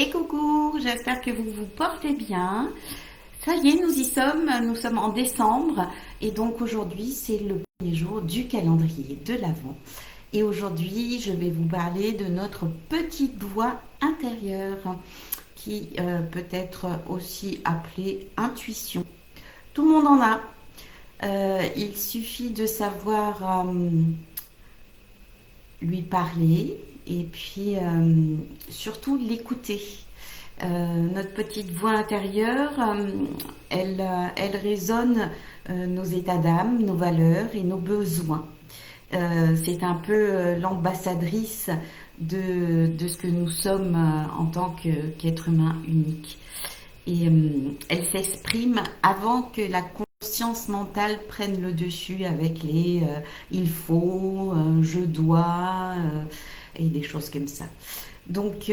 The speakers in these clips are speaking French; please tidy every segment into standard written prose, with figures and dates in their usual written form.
Et coucou, j'espère que vous vous portez bien. Ça y est, nous sommes en décembre et donc aujourd'hui c'est le premier jour du calendrier de l'Avent. Et aujourd'hui je vais vous parler de notre petite voix intérieure qui peut être aussi appelée intuition. Tout le monde en a. Il suffit de savoir lui parler et puis surtout l'écouter. Notre petite voix intérieure, elle résonne nos états d'âme, nos valeurs et nos besoins. C'est un peu l'ambassadrice de ce que nous sommes en tant qu'être humain unique. Et elle s'exprime avant que la conscience mentale prenne le dessus avec les il faut, je dois et des choses comme ça. Donc,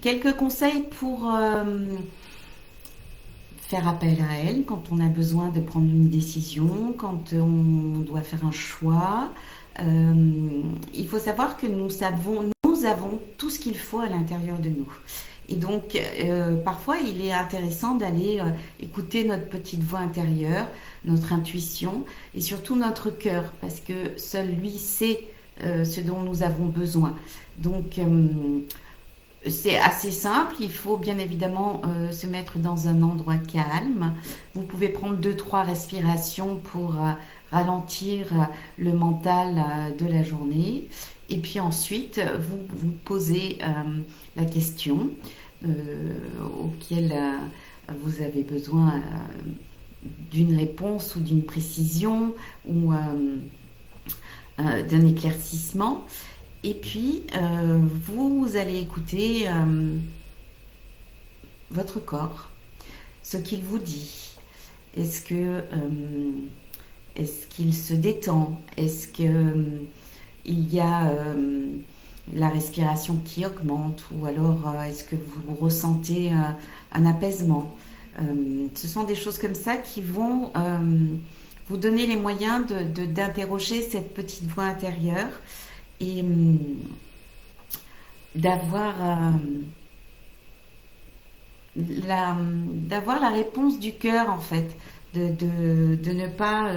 quelques conseils pour faire appel à elle quand on a besoin de prendre une décision, quand on doit faire un choix. Il faut savoir que nous avons tout ce qu'il faut à l'intérieur de nous. Et donc, parfois, il est intéressant d'aller écouter notre petite voix intérieure, notre intuition et surtout notre cœur, parce que seul lui sait ce dont nous avons besoin. Donc, c'est assez simple. Il faut bien évidemment se mettre dans un endroit calme. Vous pouvez prendre 2-3 respirations pour ralentir le mental de la journée. Et puis ensuite, vous vous posez la question auquel vous avez besoin d'une réponse ou d'une précision ou d'un éclaircissement. Et puis, vous allez écouter votre corps, ce qu'il vous dit. Est-ce qu'il se détend? Est-ce qu'il y a la respiration qui augmente? Ou alors, est-ce que vous ressentez un apaisement? Ce sont des choses comme ça qui vont vous donner les moyens d'interroger cette petite voix intérieure et d'avoir la réponse du cœur en fait, de ne pas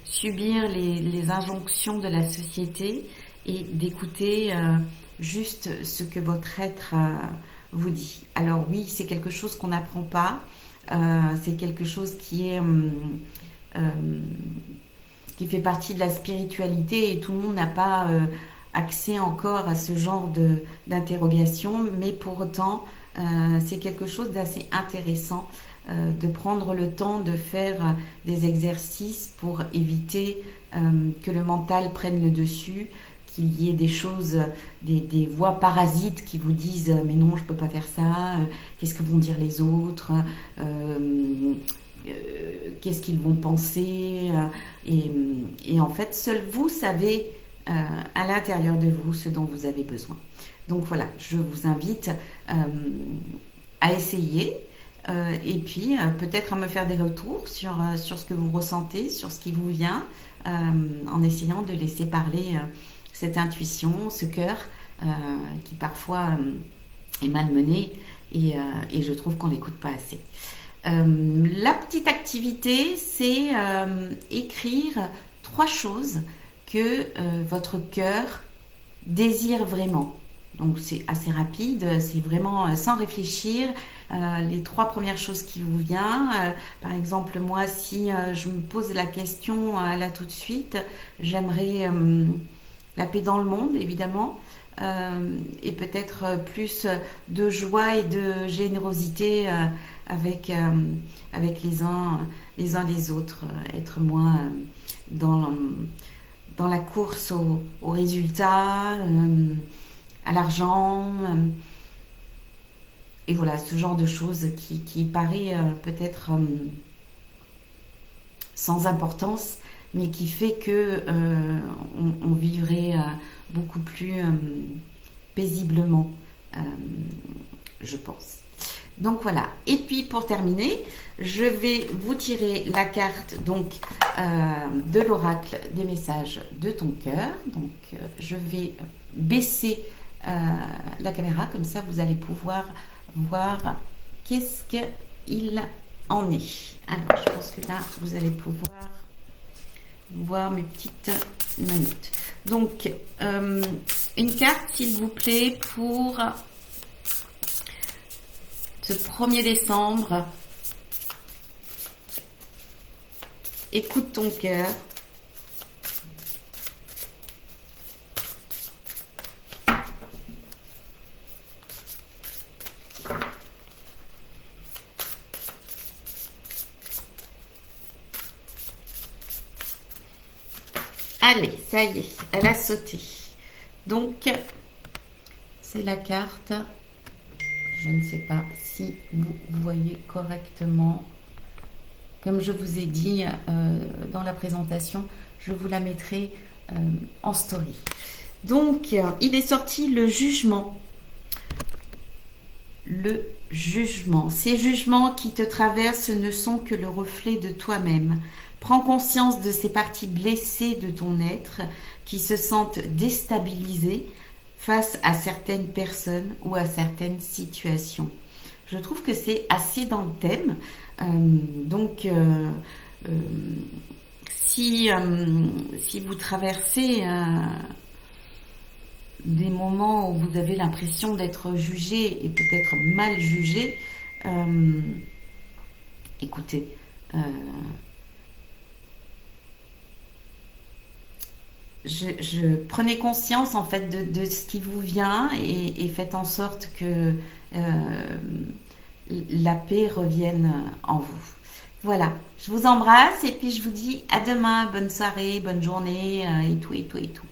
subir les injonctions de la société et d'écouter juste ce que votre être vous dit. Alors oui, c'est quelque chose qu'on n'apprend pas, c'est quelque chose qui fait partie de la spiritualité et tout le monde n'a pas accès encore à ce genre d'interrogation, mais pour autant, c'est quelque chose d'assez intéressant de prendre le temps de faire des exercices pour éviter que le mental prenne le dessus, qu'il y ait des choses, des voix parasites qui vous disent mais non, je peux pas faire ça, qu'est-ce que vont dire les autres, qu'est-ce qu'ils vont penser, et en fait, seul vous savez à l'intérieur de vous ce dont vous avez besoin. Donc voilà, je vous invite à essayer et puis peut-être à me faire des retours sur ce que vous ressentez, sur ce qui vous vient, en essayant de laisser parler cette intuition, ce cœur qui parfois est malmené et je trouve qu'on l'écoute pas assez. La petite activité, c'est écrire 3 choses que votre cœur désire vraiment. Donc c'est assez rapide, c'est vraiment sans réfléchir. Les 3 premières choses qui vous viennent. Par exemple, moi, si je me pose la question là tout de suite, j'aimerais la paix dans le monde, évidemment. Et peut-être plus de joie et de générosité avec les uns les autres, être moins dans la course au résultat, à l'argent, et voilà, ce genre de choses qui paraît peut-être sans importance, mais qui fait que on vivrait beaucoup plus paisiblement, je pense. Donc voilà. Et puis pour terminer, je vais vous tirer la carte donc de l'oracle des messages de ton cœur. Donc je vais baisser la caméra, comme ça vous allez pouvoir voir qu'est-ce qu'il en est. Alors, je pense que là, vous allez pouvoir voir mes petites notes. Donc, une carte, s'il vous plaît, pour ce 1er décembre. Écoute ton cœur. Allez, ça y est, elle a sauté. Donc, c'est la carte. Je ne sais pas si vous voyez correctement. Comme je vous ai dit dans la présentation, je vous la mettrai en story. Donc, il est sorti le jugement. Le jugement. Ces jugements qui te traversent ne sont que le reflet de toi-même. Prends conscience de ces parties blessées de ton être qui se sentent déstabilisées face à certaines personnes ou à certaines situations. Je trouve que c'est assez dans le thème. Si vous traversez des moments où vous avez l'impression d'être jugé et peut-être mal jugé, écoutez, prenez conscience en fait de ce qui vous vient et faites en sorte que la paix revienne en vous. Voilà, je vous embrasse et puis je vous dis à demain, bonne soirée, bonne journée et tout et tout et tout.